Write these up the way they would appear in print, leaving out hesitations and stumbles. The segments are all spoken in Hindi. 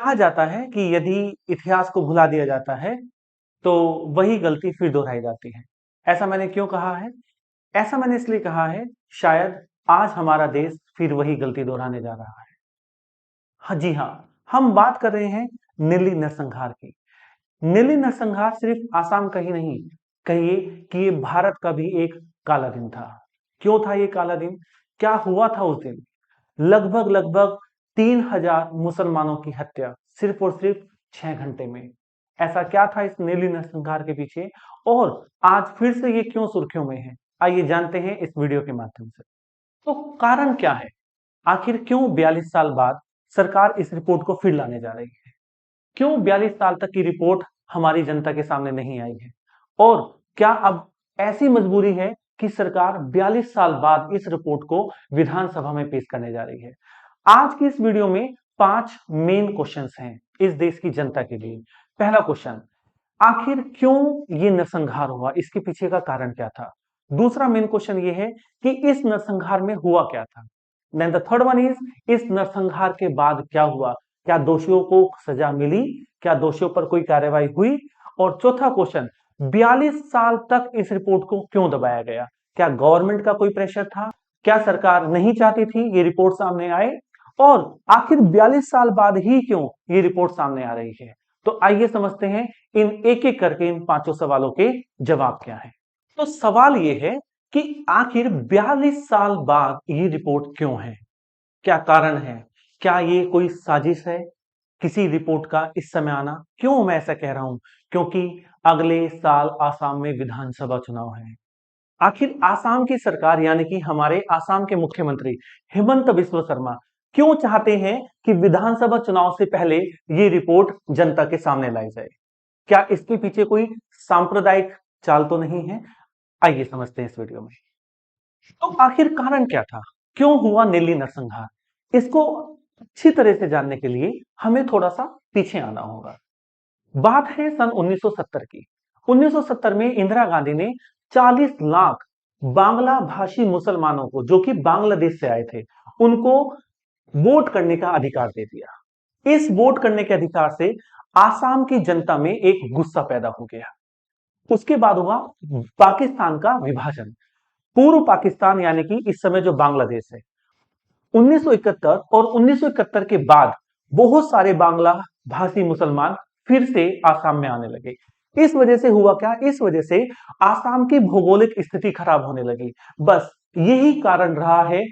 कहा जाता है कि यदि इतिहास को भुला दिया जाता है तो वही गलती फिर दोहराई जाती है। ऐसा मैंने क्यों कहा है? ऐसा मैंने इसलिए कहा है, शायद आज हमारा देश फिर वही गलती दोहराने जा रहा है। हाँ जी हाँ, हम बात कर रहे हैं नीली नरसंहार की। नीली नरसंहार सिर्फ आसाम का ही नहीं, कहिए कि ये भारत का भी एक काला दिन था। क्यों था ये काला दिन? क्या हुआ था उस दिन? लगभग लगभग 3000 मुसलमानों की हत्या सिर्फ और सिर्फ 6 घंटे में। ऐसा क्या था इस नीली नरसंहार के पीछे, और आज फिर से ये क्यों सुर्खियों में है? आइए जानते हैं इस वीडियो के माध्यम से। तो कारण क्या है? आखिर क्यों 42 साल बाद सरकार इस रिपोर्ट को फिर लाने जा रही है? क्यों 42 साल तक की रिपोर्ट हमारी जनता के सामने नहीं आई है? और क्या अब ऐसी मजबूरी है कि सरकार 42 साल बाद इस रिपोर्ट को विधानसभा में पेश करने जा रही है? आज की इस वीडियो में 5 मेन क्वेश्चंस हैं इस देश की जनता के लिए। पहला क्वेश्चन, आखिर क्यों ये नरसंहार हुआ? इसके पीछे का कारण क्या था? दूसरा मेन क्वेश्चन ये है कि इस नरसंहार में हुआ क्या था? Then the third one is, इस नरसंहार के बाद क्या हुआ? क्या दोषियों को सजा मिली? क्या दोषियों पर कोई कार्रवाई हुई? और चौथा क्वेश्चन, 42 साल तक इस रिपोर्ट को क्यों दबाया गया? क्या गवर्नमेंट का कोई प्रेशर था? क्या सरकार नहीं चाहती थी ये रिपोर्ट सामने आए? और आखिर 42 साल बाद ही क्यों ये रिपोर्ट सामने आ रही है? तो आइए समझते हैं इन एक एक करके इन पांचों सवालों के जवाब क्या है। तो सवाल ये है कि आखिर 42 साल बाद ये रिपोर्ट क्यों है? क्या कारण है? क्या ये कोई साजिश है किसी रिपोर्ट का इस समय आना? क्यों मैं ऐसा कह रहा हूं? क्योंकि अगले साल आसाम में विधानसभा चुनाव है। आखिर आसाम की सरकार यानी कि हमारे आसाम के मुख्यमंत्री हेमंत बिस्व शर्मा क्यों चाहते हैं कि विधानसभा चुनाव से पहले ये रिपोर्ट जनता के सामने लाई जाए? क्या इसके पीछे कोई सांप्रदायिक चाल तो नहीं है? आइए समझते हैं इस वीडियो में। तो आखिर कारण क्या था? क्यों हुआ नीली नरसंहार? इसको अच्छी तरह से जानने के लिए हमें थोड़ा सा पीछे आना होगा। बात है सन 1970 की। 1970 में इंदिरा गांधी ने 40 लाख बांग्ला भाषी मुसलमानों को, जो कि बांग्लादेश से आए थे, उनको वोट करने का अधिकार दे दिया। इस वोट करने के अधिकार से आसाम की जनता में एक गुस्सा पैदा हो गया। उसके बाद हुआ पाकिस्तान का विभाजन। पूर्व पाकिस्तान यानी कि इस समय जो बांग्लादेश है, 1971 और 1971 के बाद बहुत सारे बांग्ला भाषी मुसलमान फिर से आसाम में आने लगे। इस वजह से हुआ क्या? इस वजह से आसाम की भौगोलिक स्थिति खराब होने लगी। बस यही कारण रहा है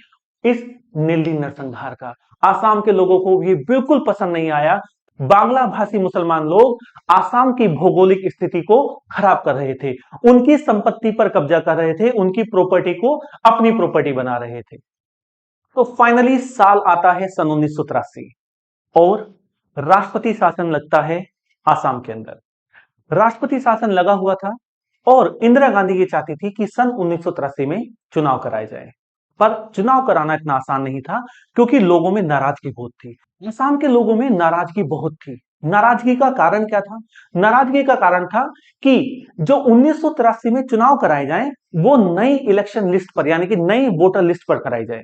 इस नीली नरसंहार का। आसाम के लोगों को ये बिल्कुल पसंद नहीं आया। बांग्ला भाषी मुसलमान लोग आसाम की भौगोलिक स्थिति को खराब कर रहे थे, उनकी संपत्ति पर कब्जा कर रहे थे, उनकी प्रॉपर्टी को अपनी प्रॉपर्टी बना रहे थे। तो फाइनली साल आता है सन 1983 और राष्ट्रपति शासन लगता है आसाम के अंदर। राष्ट्रपति शासन लगा हुआ था और इंदिरा गांधी ये चाहती थी कि सन 1983 में चुनाव कराए जाए। पर चुनाव कराना इतना आसान नहीं था क्योंकि लोगों में नाराजगी बहुत थी। आसाम के लोगों में नाराजगी बहुत थी। नाराजगी का कारण क्या था? नाराजगी का कारण था कि जो 1983 में चुनाव कराए जाए वो नई इलेक्शन लिस्ट पर यानी कि नई वोटर लिस्ट पर कराई जाए।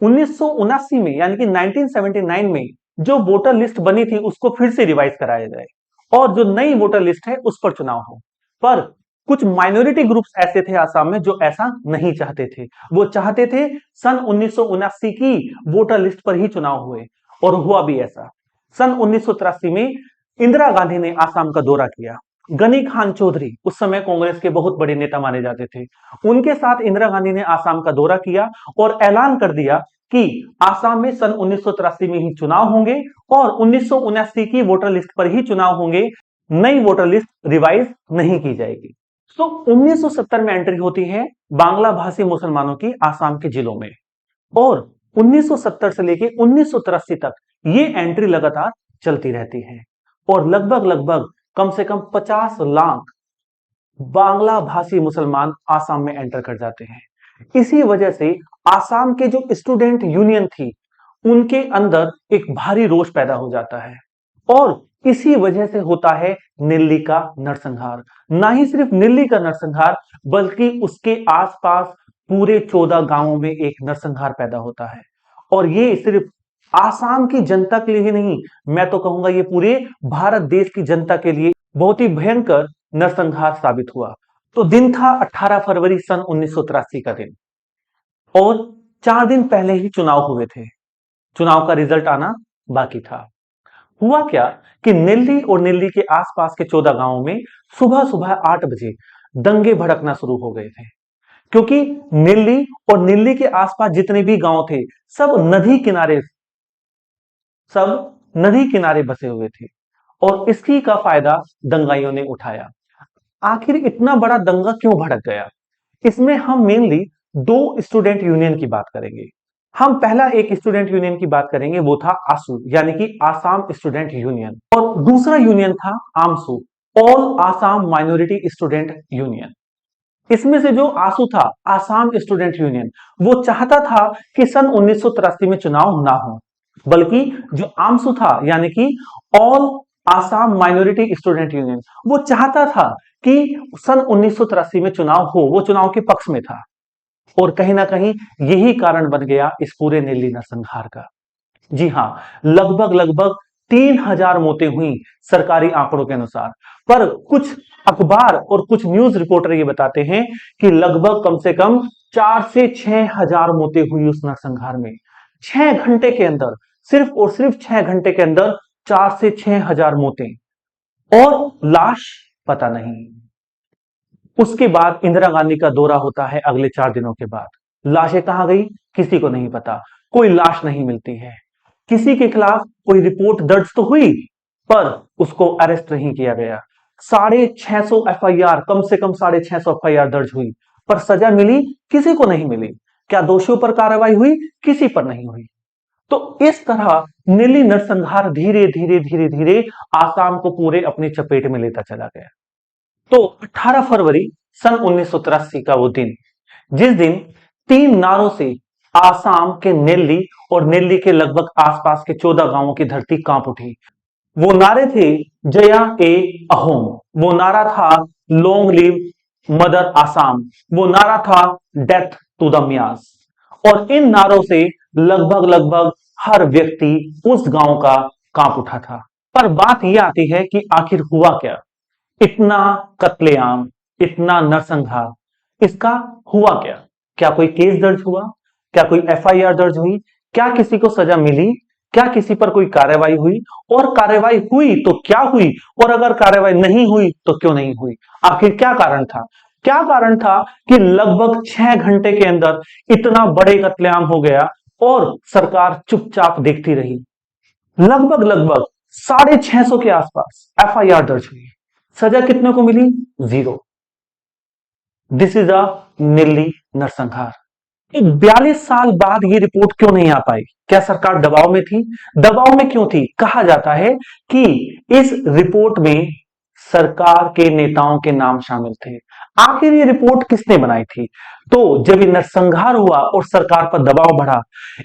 1979 में यानी कि 1979 में जो वोटर लिस्ट बनी थी उसको फिर से रिवाइज कराया जाए और जो नई वोटर लिस्ट है उस पर चुनाव हो। पर कुछ माइनॉरिटी ग्रुप्स ऐसे थे आसाम में जो ऐसा नहीं चाहते थे। वो चाहते थे सन 1979 की वोटर लिस्ट पर ही चुनाव हुए और हुआ भी ऐसा। सन 1983 में इंदिरा गांधी ने आसाम का दौरा किया। गनी खान चौधरी उस समय कांग्रेस के बहुत बड़े नेता माने जाते थे। उनके साथ इंदिरा गांधी ने आसाम का दौरा किया और ऐलान कर दिया कि आसाम में सन 1983 में ही चुनाव होंगे और 1979 की वोटर लिस्ट पर ही चुनाव होंगे। नई वोटर लिस्ट रिवाइज नहीं की जाएगी। तो 1970 में एंट्री होती है बांग्ला भाषी मुसलमानों की आसाम के जिलों में और 1970 से लेके 1983 तक ये एंट्री लगातार चलती रहती है और लगभग लगभग कम से कम 50 लाख बांग्ला भाषी मुसलमान आसाम में एंटर कर जाते हैं। इसी वजह से आसाम के जो स्टूडेंट यूनियन थी उनके अंदर एक भारी रोष पैदा हो जाता है और इसी वजह से होता है नीली का नरसंहार। ना ही सिर्फ नीली का नरसंहार बल्कि उसके आसपास पूरे 14 गांवों में एक नरसंहार पैदा होता है और ये सिर्फ आसाम की जनता के लिए ही नहीं, मैं तो कहूंगा ये पूरे भारत देश की जनता के लिए बहुत ही भयंकर नरसंहार साबित हुआ। तो दिन था 18 फरवरी सन 1983 का दिन, और 4 दिन पहले ही चुनाव हुए थे। चुनाव का रिजल्ट आना बाकी था। हुआ क्या कि नेल्ली और नेल्ली के आसपास के 14 गांवों में सुबह सुबह 8 बजे दंगे भड़कना शुरू हो गए थे, क्योंकि नेल्ली और नेल्ली के आसपास जितने भी गांव थे सब नदी किनारे, सब नदी किनारे बसे हुए थे, और इसी का फायदा दंगाइयों ने उठाया। आखिर इतना बड़ा दंगा क्यों भड़क गया? इसमें हम मेनली दो स्टूडेंट यूनियन की बात करेंगे। हम पहला एक स्टूडेंट यूनियन की बात करेंगे, वो था आसू यानी कि आसाम स्टूडेंट यूनियन, और दूसरा यूनियन था AAMSU, all Assam minority student union. इसमें से जो आसू था, आसाम स्टूडेंट यूनियन, वो चाहता था कि सन 1983 में चुनाव ना हो, बल्कि जो आमसू था यानी कि all Assam minority student union, वो चाहता था कि सन 1983 में चुनाव हो, वो चुनाव के पक्ष में था। और कहीं ना कहीं यही कारण बन गया इस पूरे नेल्ली नरसंहार का। जी हां, लगभग लगभग 3000 मौतें हुई सरकारी आंकड़ों के अनुसार, पर कुछ अखबार और कुछ न्यूज रिपोर्टर ये बताते हैं कि लगभग कम से कम 4 से 6 हजार मौतें हुई उस नरसंहार में। 6 घंटे के अंदर, सिर्फ और सिर्फ 6 घंटे के अंदर 4 से 6 हजार मौतें, और लाश पता नहीं। उसके बाद इंदिरा गांधी का दौरा होता है अगले 4 दिनों के बाद। लाशें कहां गई, किसी को नहीं पता, कोई लाश नहीं मिलती है। किसी के खिलाफ कोई रिपोर्ट दर्ज तो हुई, पर उसको अरेस्ट नहीं किया गया। 650 एफआईआर, कम से कम 650 एफआईआर दर्ज हुई, पर सजा मिली किसी को नहीं मिली। क्या दोषियों पर कार्रवाई हुई, किसी पर नहीं हुई। तो इस तरह नेल्ली नरसंहार धीरे धीरे धीरे धीरे आसाम को पूरे अपनी चपेट में लेता चला गया। तो 18 फरवरी सन 1983 का वो दिन, जिस दिन 3 नारों से आसाम के नेल्ली और नेल्ली के लगभग आसपास के 14 गांवों की धरती कांप उठी। वो नारे थे जया ए अहोम, वो नारा था लॉन्ग लिव मदर आसाम, वो नारा था डेथ टू द म्यास। और इन नारों से लगभग लगभग हर व्यक्ति उस गांव का कांप उठा था। पर बात यह आती है कि आखिर हुआ क्या? इतना कत्लेआम, इतना नरसंहार, इसका हुआ क्या? क्या कोई केस दर्ज हुआ? क्या कोई एफआईआर दर्ज हुई? क्या किसी को सजा मिली? क्या किसी पर कोई कार्रवाई हुई? और कार्रवाई हुई तो क्या हुई? और अगर कार्रवाई नहीं हुई तो क्यों नहीं हुई? आखिर क्या कारण था? क्या कारण था कि लगभग 6 घंटे के अंदर इतना बड़े कत्लेआम हो गया और सरकार चुपचाप देखती रही? लगभग लगभग 650 के आसपास एफआईआर दर्ज हुई, सजा कितने को मिली? 0। दिस इज अ नेल्ली नरसंहार। 42 साल बाद ये रिपोर्ट क्यों नहीं आ पाई? क्या सरकार दबाव में थी? दबाव में क्यों थी? कहा जाता है कि इस रिपोर्ट में सरकार के नेताओं के नाम शामिल थे। आखिर ये रिपोर्ट किसने बनाई थी? तो जब ये नरसंहार हुआ और सरकार पर दबाव बढ़ा,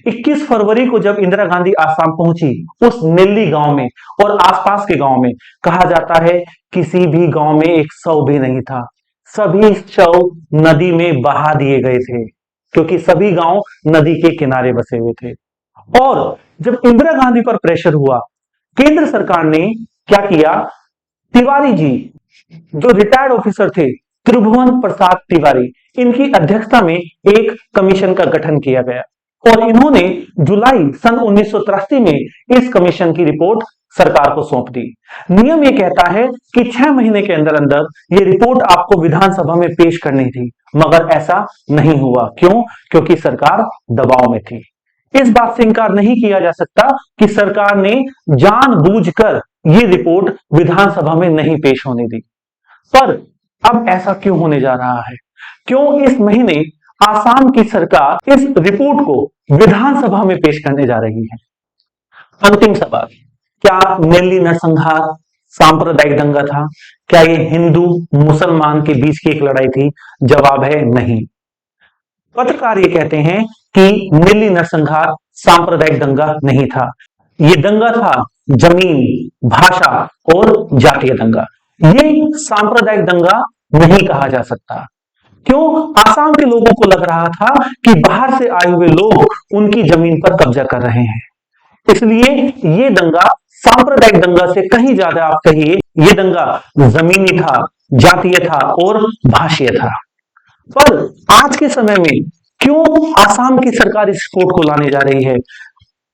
21 फरवरी को जब इंदिरा गांधी आसाम पहुंची उस नेल्ली गांव में और आसपास के गांव में, कहा जाता है किसी भी गांव में एक शव भी नहीं था। सभी शव नदी में बहा दिए गए थे, क्योंकि सभी गांव नदी के किनारे बसे हुए थे। और जब इंदिरा गांधी पर प्रेशर हुआ, केंद्र सरकार ने क्या किया? तिवारी जी, जो रिटायर्ड ऑफिसर थे, त्रिभुवन प्रसाद तिवारी, इनकी अध्यक्षता में एक कमीशन का गठन किया गया, और इन्होंने जुलाई सन 1983 में इस कमीशन की रिपोर्ट सरकार को सौंप दी। नियम ये कहता है कि 6 महीने के अंदर अंदर ये रिपोर्ट आपको विधानसभा में पेश करनी थी, मगर ऐसा नहीं हुआ। क्यों? क्योंकि सरकार दबाव में थी। इस बात से इनकार नहीं किया जा सकता कि सरकार ने जानबूझकर ये रिपोर्ट विधानसभा में नहीं पेश होने दी। पर अब ऐसा क्यों होने जा रहा है? क्यों इस महीने आसाम की सरकार इस रिपोर्ट को विधानसभा में पेश करने जा रही है? अंतिम सवाल, क्या नेल्ली नरसंहार सांप्रदायिक दंगा था? क्या ये हिंदू मुसलमान के बीच की एक लड़ाई थी? जवाब है नहीं। पत्रकार ये कहते हैं कि नेल्ली नरसंहार सांप्रदायिक दंगा नहीं था, ये दंगा था जमीन, भाषा और जातीय दंगा। ये सांप्रदायिक दंगा नहीं कहा जा सकता। क्यों? आसाम के लोगों को लग रहा था कि बाहर से आए हुए लोग उनकी जमीन पर कब्जा कर रहे हैं। इसलिए ये दंगा सांप्रदायिक दंगा से कहीं ज्यादा आप कहिए ये दंगा जमीनी था, जातीय था और भाषीय था। पर आज के समय में क्यों आसाम की सरकार इस कोड को लाने जा रही है?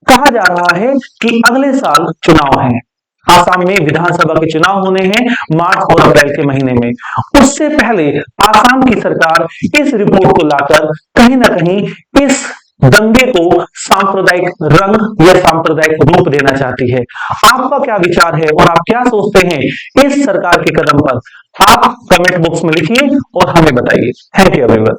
कहा जा रहा है कि अगले साल चुनाव है, आसाम में विधानसभा के चुनाव होने हैं मार्च और अप्रैल के महीने में। उससे पहले आसाम की सरकार इस रिपोर्ट को लाकर कहीं ना कहीं इस दंगे को सांप्रदायिक रंग या सांप्रदायिक रूप देना चाहती है। आपका क्या विचार है और आप क्या सोचते हैं इस सरकार के कदम पर? आप कमेंट बॉक्स में लिखिए और हमें बताइए। Thank you everyone.